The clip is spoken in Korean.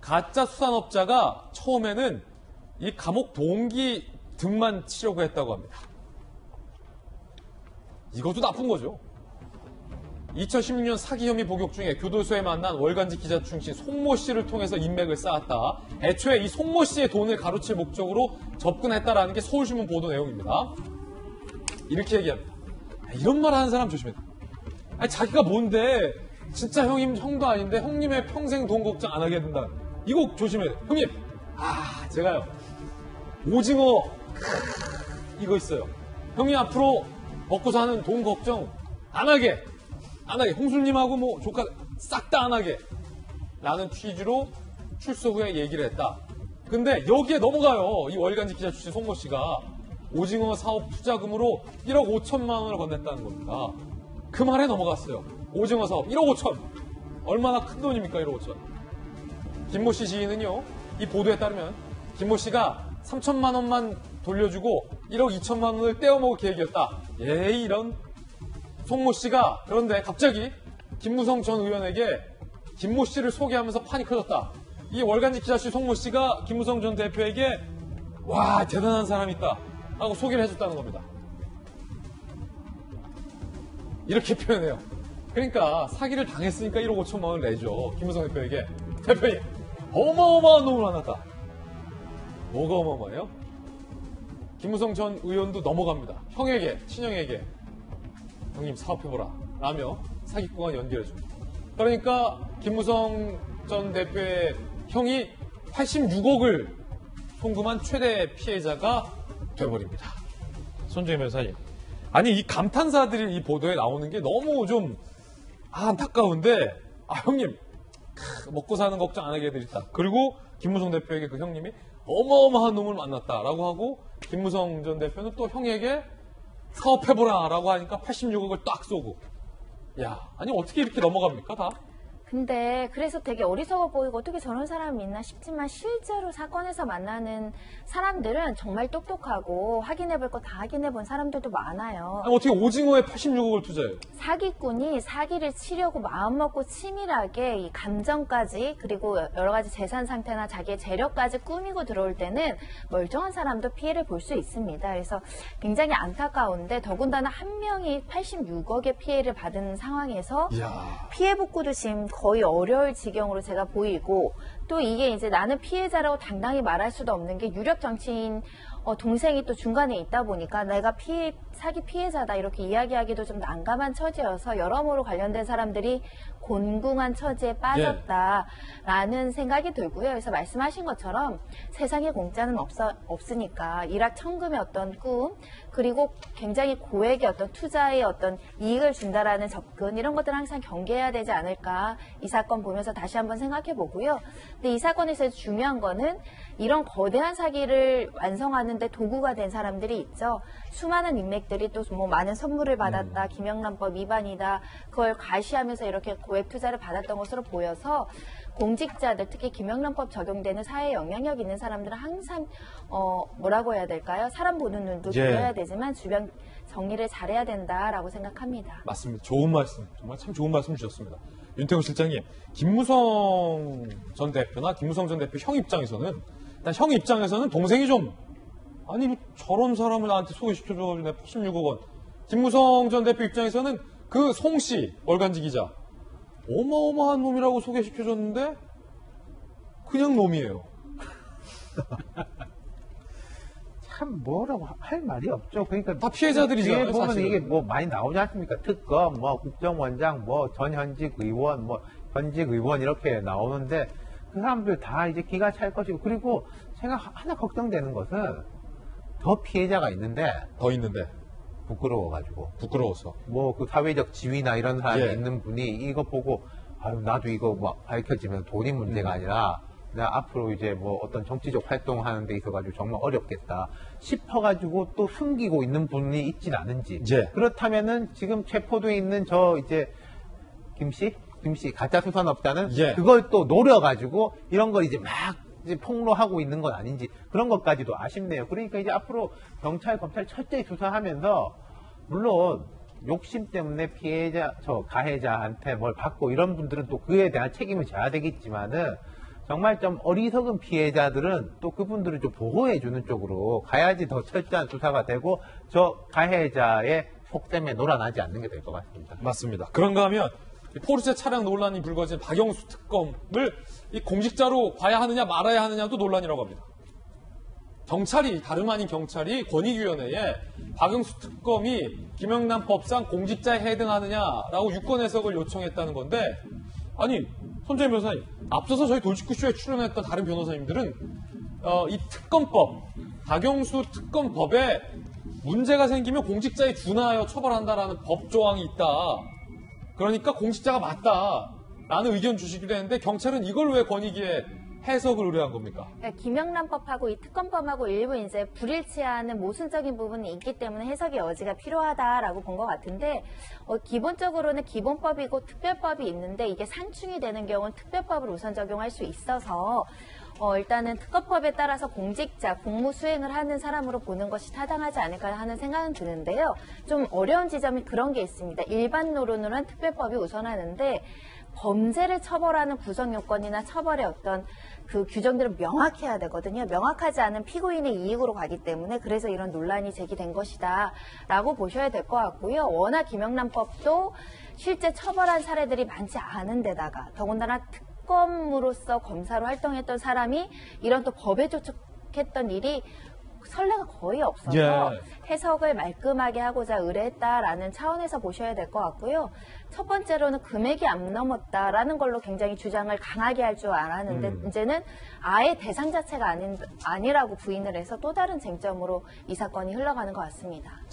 가짜 수산업자가 처음에는 이 감옥 동기 등만 치려고 했다고 합니다. 이것도 나쁜 거죠. 2016년 사기 혐의 복역 중에 교도소에 만난 월간지 기자 출신 송모 씨를 통해서 인맥을 쌓았다. 애초에 이 송모 씨의 돈을 가로챈 목적으로 접근했다라는 게 서울신문 보도 내용입니다. 이렇게 얘기합니다. 이런 말 하는 사람 조심해야 돼. 아니, 자기가 뭔데 진짜 형도 아닌데 형님의 평생 돈 걱정 안 하게 된다. 이거 조심해야 돼. 형님, 제가요 오징어 이거 있어요. 형님 앞으로 먹고 사는 돈 걱정 안 하게 홍수님하고 뭐 조카 싹 다 안 하게 라는 취지로 출소 후에 얘기를 했다. 근데 여기에 넘어가요. 이 월간지 기자 출신 송모 씨가 오징어 사업 투자금으로 1억 5천만 원을 건넸다는 겁니다. 그 말에 넘어갔어요. 오징어 사업 1억 5천. 얼마나 큰 돈입니까 1억 5천. 김모 씨 지인은요. 이 보도에 따르면 김모 씨가 3천만 원만 돌려주고 1억 2천만 원을 떼어먹을 계획이었다. 이런 송모 씨가 그런데 갑자기 김무성 전 의원에게 김모 씨를 소개하면서 판이 커졌다. 이 월간지 기자씨 송모 씨가 김무성 전 대표에게 와 대단한 사람이 있다 하고 소개를 해줬다는 겁니다. 이렇게 표현해요. 그러니까 사기를 당했으니까 1억 5천만 원을 내죠. 김무성 대표에게. 대표님 어마어마한 놈을 만났다. 뭐가 어마어마해요? 김무성 전 의원도 넘어갑니다. 형에게, 친형에게 형님 사업해보라 라며 사기꾼과 연결해줍니다. 그러니까 김무성 전 대표의 형이 86억을 송금한 최대 피해자가 돼버립니다. 손정희 변호사님. 아니 이 감탄사들이 이 보도에 나오는 게 너무 좀 안타까운데 형님 먹고 사는 걱정 안 하게 해드렸다. 그리고 김무성 대표에게 그 형님이 어마어마한 놈을 만났다라고 하고 김무성 전 대표는 또 형에게 사업해보라 라고 하니까 86억을 딱 쏘고. 아니 어떻게 이렇게 넘어갑니까 다? 근데 그래서 되게 어리석어 보이고 어떻게 저런 사람이 있나 싶지만 실제로 사건에서 만나는 사람들은 정말 똑똑하고 확인해볼 거 다 확인해본 사람들도 많아요. 아니, 어떻게 오징어에 86억을 투자해요? 사기꾼이 사기를 치려고 마음먹고 치밀하게 이 감정까지 그리고 여러 가지 재산 상태나 자기의 재력까지 꾸미고 들어올 때는 멀쩡한 사람도 피해를 볼 수 있습니다. 그래서 굉장히 안타까운데 더군다나 한 명이 86억의 피해를 받은 상황에서 피해 복구도 지금 거의 어려울 지경으로 제가 보이고 또 이게 이제 나는 피해자라고 당당히 말할 수도 없는 게 유력 정치인 동생이 또 중간에 있다 보니까 내가 사기 피해자다 이렇게 이야기하기도 좀 난감한 처지여서 여러모로 관련된 사람들이 곤궁한 처지에 빠졌다라는 생각이 들고요. 그래서 말씀하신 것처럼 세상에 공짜는 없으니까 일확천금의 어떤 꿈 그리고 굉장히 고액의 어떤 투자의 어떤 이익을 준다라는 접근 이런 것들을 항상 경계해야 되지 않을까 이 사건 보면서 다시 한번 생각해 보고요. 근데 이 사건에서 중요한 거는 이런 거대한 사기를 완성하는데 도구가 된 사람들이 있죠. 수많은 인맥들이 또 뭐 많은 선물을 받았다, 김영란법 위반이다, 그걸 과시하면서 이렇게 고액 투자를 받았던 것으로 보여서 공직자들, 특히 김영란법 적용되는 사회에 영향력 있는 사람들은 항상 뭐라고 해야 될까요? 사람 보는 눈도 길러야 되지만 주변 정리를 잘해야 된다라고 생각합니다. 맞습니다. 좋은 말씀, 정말 참 좋은 말씀 주셨습니다. 윤태호 실장님, 김무성 전 대표나 김무성 전 대표 형 입장에서는 일단 형 입장에서는 동생이 좀 아니 저런 사람을 나한테 소개시켜줘가지고 내가 86억 원. 김무성 전 대표 입장에서는 그 송씨 월간지 기자 어마어마한 놈이라고 소개시켜줬는데 그냥 놈이에요. 참 뭐라고 할 말이 없죠. 그러니까 다 피해자들이잖아요. 뒤에 보면 사실은. 이게 뭐 많이 나오지 않습니까? 특검, 뭐 국정원장, 뭐 전현직 의원, 뭐 현직 의원 이렇게 나오는데 그 사람들 다 이제 기가 찰 것이고 그리고 제가 하나 걱정되는 것은 더 피해자가 있는데 더 있는데 부끄러워가지고 부끄러워서 뭐 그 사회적 지위나 이런 사람이 있는 분이 이거 보고 아유 나도 이거 뭐 밝혀지면 돈이 문제가 아니라 내가 앞으로 이제 뭐 어떤 정치적 활동하는 데 있어가지고 정말 어렵겠다 싶어가지고 또 숨기고 있는 분이 있진 않은지 그렇다면은 지금 체포돼 있는 저 이제 김씨 가짜 수산업자는 그걸 또 노려가지고 이런 걸 이제 막 이제 폭로하고 있는 건 아닌지 그런 것까지도 아쉽네요. 그러니까 이제 앞으로 경찰, 검찰 철저히 수사하면서 물론 욕심 때문에 가해자한테 뭘 받고 이런 분들은 또 그에 대한 책임을 져야 되겠지만은 정말 좀 어리석은 피해자들은 또 그분들을 좀 보호해주는 쪽으로 가야지 더 철저한 수사가 되고 저 가해자의 속셈에 놀아나지 않는 게 될 것 같습니다. 맞습니다. 그런가 하면 이 포르쉐 차량 논란이 불거진 박영수 특검을 이 공직자로 봐야 하느냐 말아야 하느냐도 논란이라고 합니다. 경찰이, 다름 아닌 경찰이 권익위원회에 박영수 특검이 김영남 법상 공직자에 해당하느냐라고 유권 해석을 요청했다는 건데, 아니 손재현 변호사님, 앞서서 저희 돌직구쇼에 출연했던 다른 변호사님들은 이 특검법, 박영수 특검법에 문제가 생기면 공직자에 준하여 처벌한다라는 법 조항이 있다. 그러니까 공직자가 맞다라는 의견 주시기도 했는데, 경찰은 이걸 왜 권익위에 해석을 의뢰한 겁니까? 김영란법하고 이 특검법하고 일부 이제 불일치하는 모순적인 부분이 있기 때문에 해석의 여지가 필요하다라고 본 것 같은데, 기본적으로는 기본법이고 특별법이 있는데 이게 상충이 되는 경우는 특별법을 우선 적용할 수 있어서 일단은 특검법에 따라서 공직자, 공무 수행을 하는 사람으로 보는 것이 타당하지 않을까 하는 생각은 드는데요. 좀 어려운 지점이 그런 게 있습니다. 일반 노론으로는 특별법이 우선하는데 범죄를 처벌하는 구성 요건이나 처벌의 어떤 그 규정들을 명확해야 되거든요. 명확하지 않은 피고인의 이익으로 가기 때문에 그래서 이런 논란이 제기된 것이다 라고 보셔야 될 것 같고요. 워낙 김영란법도 실제 처벌한 사례들이 많지 않은 데다가 더군다나 특검으로서 검사로 활동했던 사람이 이런 또 법에 조촉했던 일이 선례가 거의 없어서 예. 해석을 말끔하게 하고자 의뢰했다라는 차원에서 보셔야 될 것 같고요. 첫 번째로는 금액이 안 넘었다라는 걸로 굉장히 주장을 강하게 할 줄 알았는데 이제는 아예 대상 자체가 아니라고 부인을 해서 또 다른 쟁점으로 이 사건이 흘러가는 것 같습니다.